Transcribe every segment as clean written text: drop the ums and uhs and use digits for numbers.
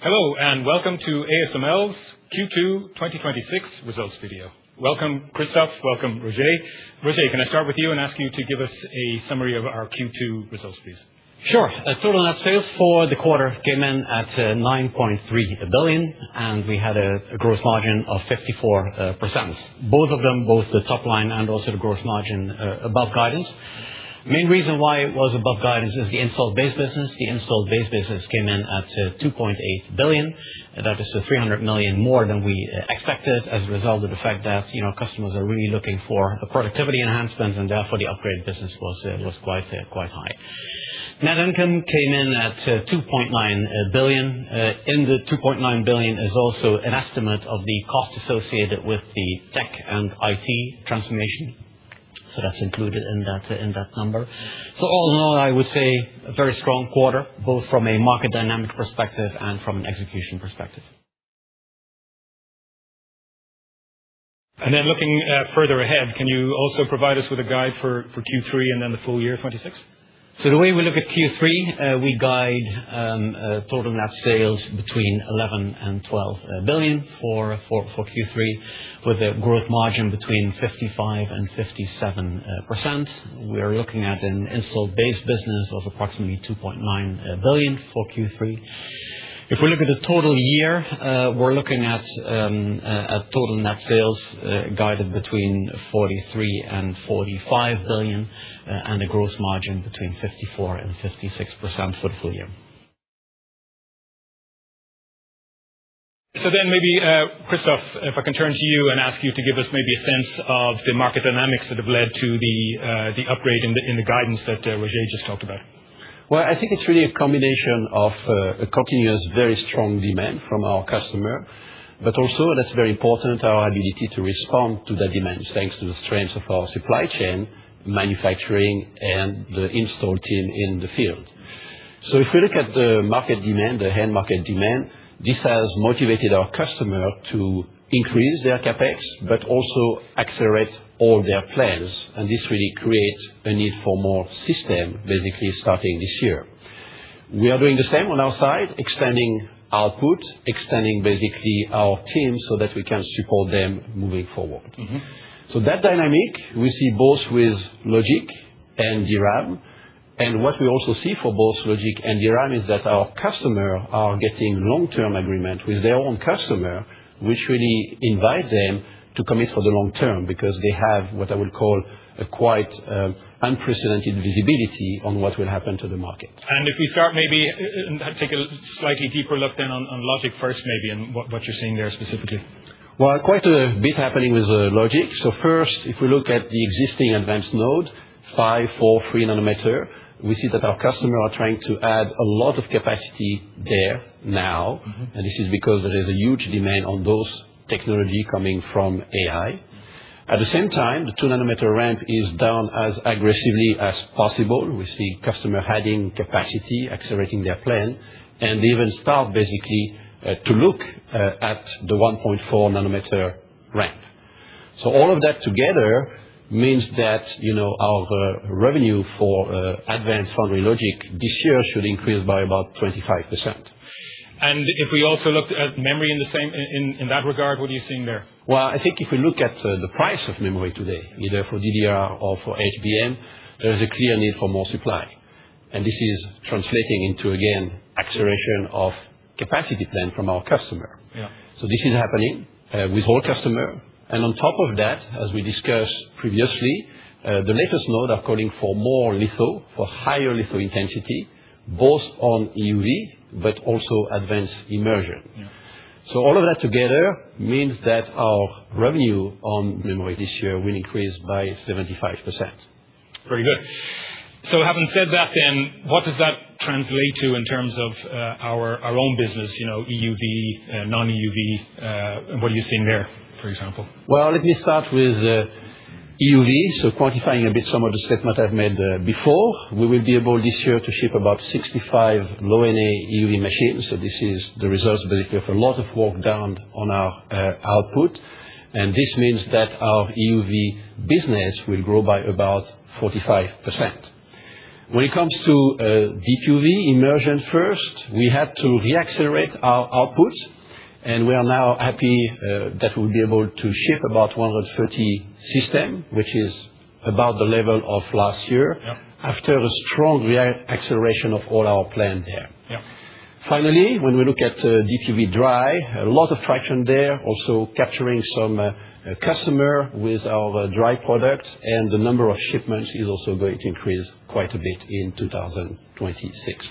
Hello and welcome to ASML's Q2 2026 results video. Welcome Christophe, welcome Roger. Roger, can I start with you and ask you to give us a summary of our Q2 results, please? Sure. Total net sales for the quarter came in at 9.3 billion, and we had a gross margin of 54%. Both the top line and also the gross margin above guidance. Main reason why it was above guidance is the installed base business. The installed base business came in at 2.8 billion. That is 300 million more than we expected as a result of the fact that customers are really looking for a productivity enhancement, and therefore the upgrade business was quite high. Net income came in at 2.9 billion. In the 2.9 billion is also an estimate of the cost associated with the tech and IT transformation. So that's included in that number. So all in all, I would say a very strong quarter, both from a market dynamic perspective and from an execution perspective. And then looking further ahead, can you also provide us with a guide for Q3 and then the full year 26? So the way we look at Q3, we guide total net sales between 11 and 12 billion for Q3, with a growth margin between 55 and 57%. We are looking at an installed base business of approximately 2.9 billion for Q3. If we look at the total year, we're looking at total net sales guided between 43 and 45 billion, and a gross margin between 54 and 56% for the full year. So then maybe, Christophe, if I can turn to you and ask you to give us maybe a sense of the market dynamics that have led to the upgrade in the guidance that Roger just talked about. Well, I think it's really a combination of a continuous very strong demand from our customer, but also, that's very important, our ability to respond to that demand thanks to the strength of our supply chain, manufacturing, and the install team in the field. So if we look at the market demand, the end market demand, this has motivated our customer to increase their capex, but also accelerate all their plans, and this really creates a need for more system, basically starting this year. We are doing the same on our side, extending output, extending basically our team so that we can support them moving forward. So that dynamic we see both with logic and DRAM, and what we also see for both logic and DRAM is that our customers are getting long-term agreement with their own customer, which really invite them to commit for the long term because they have what I would call a quite unprecedented visibility on what will happen to the market. And if we start maybe and take a slightly deeper look then on logic first maybe, and what you're seeing there specifically. Well, quite a bit happening with logic. So first, if we look at the existing advanced node, 5, 4, 3 nanometer, we see that our customers are trying to add a lot of capacity there now, and this is because there is a huge demand on those technology coming from AI. At the same time, the 2 nanometer ramp is down as aggressively as possible. We see customers adding capacity, accelerating their plan, and they even start basically to look at the 1.4 nanometer ramp. So all of that together means that our revenue for advanced foundry logic this year should increase by about 25%. And if we also look at memory in that regard, what are you seeing there? Well, I think if we look at the price of memory today, either for DDR or for HBM, there is a clear need for more supply. And this is translating into, again, acceleration of capacity plan from our customer. Yeah. So this is happening with all customers. And on top of that, as we discussed previously, the latest node are calling for more litho, for higher litho intensity, both on EUV, but also advanced immersion. Yeah. So all of that together means that our revenue on memory this year will increase by 75%. Very good. So having said that then, what does that translate to in terms of our own business, EUV, non-EUV, what are you seeing there, for example? Well, let me start with EUV, so quantifying a bit some of the statements I've made before. We will be able this year to ship about 65 low-NA EUV machines, so this is the results basically of a lot of work done on our output, and this means that our EUV business will grow by about 45%. When it comes to deep UV immersion first, we had to reaccelerate our output, and we are now happy that we'll be able to ship about 130 systems, which is about the level of last year, after a strong reacceleration of all our plan there. Finally, when we look at deep UV dry, a lot of traction there, also capturing some customer with our dry product, and the number of shipments is also going to increase quite a bit in 2026.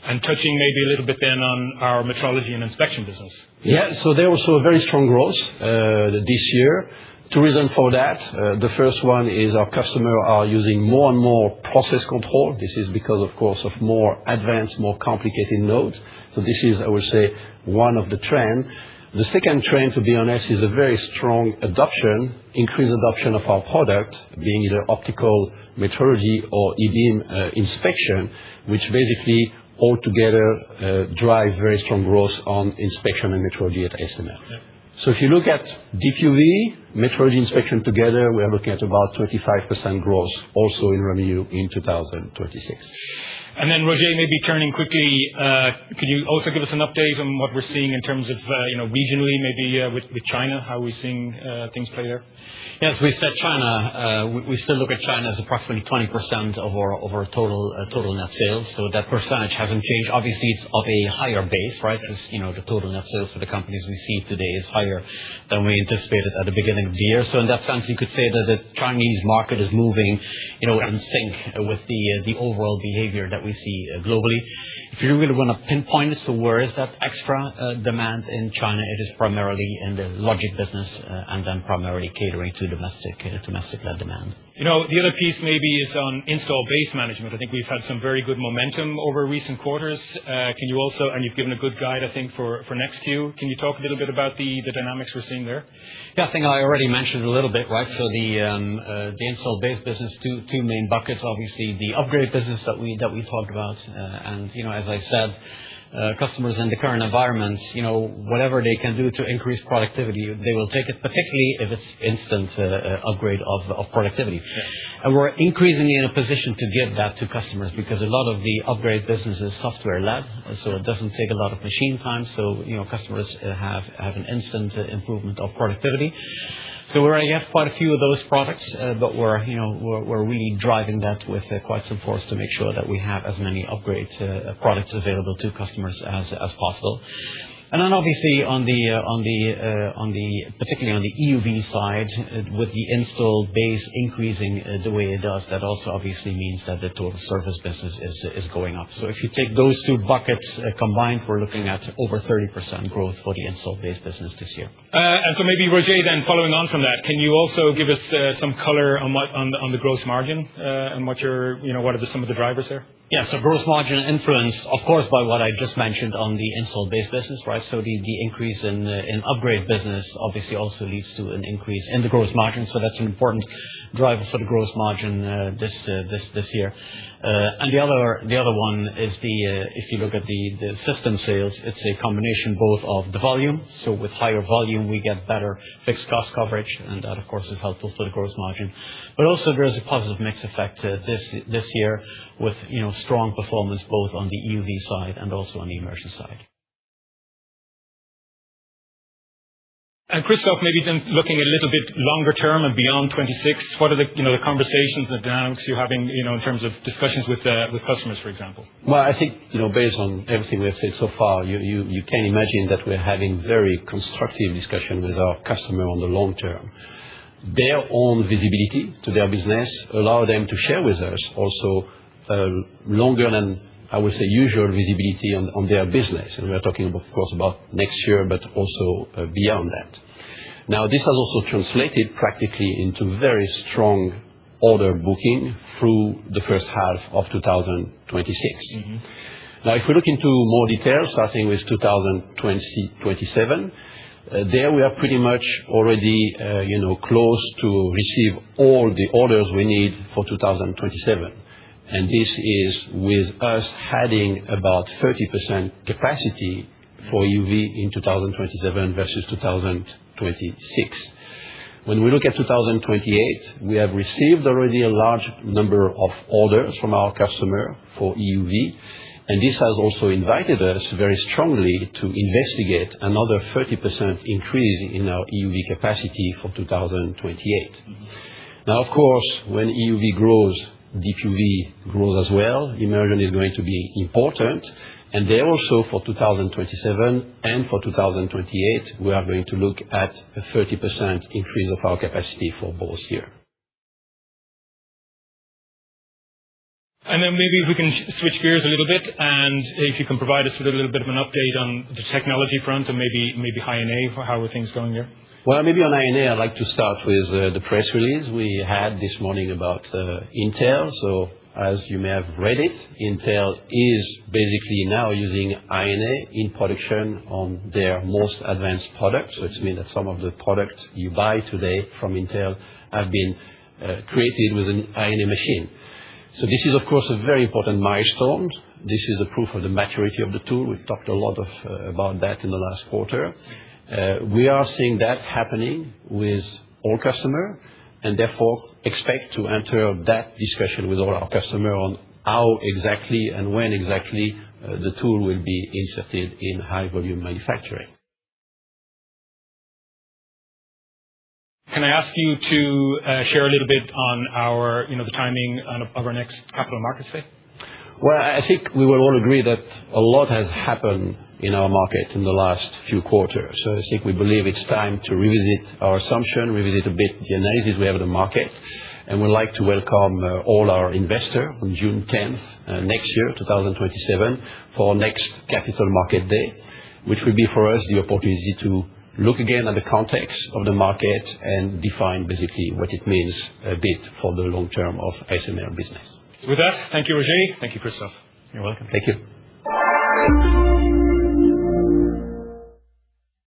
And touching maybe a little bit then on our metrology and inspection business. Yeah, so there also a very strong growth this year. Two reasons for that. The first one is our customers are using more and more process control. This is because, of course, of more advanced, more complicated nodes. So this is, I would say, one of the trends. The second trend, to be honest, is a very strong adoption, increased adoption of our product, being either optical metrology or e-beam inspection, which basically altogether drive very strong growth on inspection and metrology at ASML. So if you look at deep UV, metrology inspection together, we are looking at about 25% growth also in revenue in 2026. And then, Roger, maybe turning quickly, could you also give us an update on what we're seeing in terms of, regionally, maybe with China? How are we seeing things play there? Yes, we said China. We still look at China as approximately 20% of our total net sales. So that percentage hasn't changed. Obviously, it's of a higher base, right? Because, the total net sales for the companies we see today is higher than we anticipated at the beginning of the year. So in that sense, you could say that the Chinese market is moving, in sync with the overall behavior that we see globally. If you really want to pinpoint it, so where is that extra demand in China? It is primarily in the logic business and then primarily catering to domestic-led demand. The other piece maybe is on install base management. I think we've had some very good momentum over recent quarters. Can you also, and you've given a good guide, I think, for next Q. Can you talk a little bit about the dynamics we're seeing there? Yeah, I think I already mentioned a little bit, right? So the install base business, two main buckets, obviously the upgrade business that we talked about, and as I said, customers in the current environment, whatever they can do to increase productivity, they will take it, particularly if it's instant upgrade of productivity. And we're increasingly in a position to give that to customers because a lot of the upgrade business is software-led, so it doesn't take a lot of machine time. So, customers have an instant improvement of productivity. So we already have quite a few of those products, but we're really driving that with quite some force to make sure that we have as many upgrade products available to customers as possible. And then obviously particularly on the EUV side, with the install base increasing the way it does, that also obviously means that the total service business is going up. So if you take those two buckets combined, we're looking at over 30% growth for the install base business this year. And so maybe Roger, then following on from that, can you also give us some color on the gross margin and what are some of the drivers there? Yeah, so gross margin influence, of course, by what I just mentioned on the install base business, right? So the increase in upgrade business obviously also leads to an increase in the gross margin. So that's an important driver for the gross margin this year. And the other one is if you look at the system sales, it's a combination both of the volume. So with higher volume, we get better fixed cost coverage, and that of course is helpful for the gross margin. But also there's a positive mix effect this year with strong performance both on the EUV side and also on the immersion side. And Christophe, maybe then looking a little bit longer term and beyond 26, what are the conversations and the dynamics you're having in terms of discussions with customers, for example? Well, I think based on everything we've said so far, you can imagine that we're having very constructive discussion with our customer on the long term. Their own visibility to their business allow them to share with us also longer than, I would say, usual visibility on their business. And we're talking, of course, about next year, but also beyond that. Now, this has also translated practically into very strong order booking through the first half of 2026. Now, if we look into more details, starting with 2027, there we are pretty much already, close to receive all the orders we need for 2027. And this is with us adding about 30% capacity for EUV in 2027 versus 2026. When we look at 2028, we have received already a large number of orders from our customer for EUV, and this has also invited us very strongly to investigate another 30% increase in our EUV capacity for 2028. Now, of course, when EUV grows, Deep UV grows as well. Immersion is going to be important. And there also for 2027 and for 2028, we are going to look at a 30% increase of our capacity for both years. And then maybe if we can switch gears a little bit, and if you can provide us with a little bit of an update on the technology front and maybe High-NA, how are things going there? Well, maybe on High-NA, I'd like to start with the press release we had this morning about Intel. So as you may have read it, Intel is basically now using High-NA in production on their most advanced products. So it means that some of the products you buy today from Intel have been created with an High-NA machine. So this is, of course, a very important milestone. This is a proof of the maturity of the tool. We've talked a lot about that in the last quarter. We are seeing that happening with all customers, and therefore expect to enter that discussion with all our customers on how exactly and when exactly the tool will be inserted in high volume manufacturing. Can I ask you to share a little bit on our, the timing of our next Capital Markets Day? Well, I think we will all agree that a lot has happened in our market in the last few quarters. So I think we believe it's time to revisit our assumption, revisit a bit the analysis we have of the market, and we'd like to welcome all our investors on June 10th next year, 2027, for our next Capital Market Day, which will be for us the opportunity to look again at the context of the market and define basically what it means a bit for the long term of ASML business. With that, thank you, Roger. Thank you, Christophe. You're welcome. Thank you.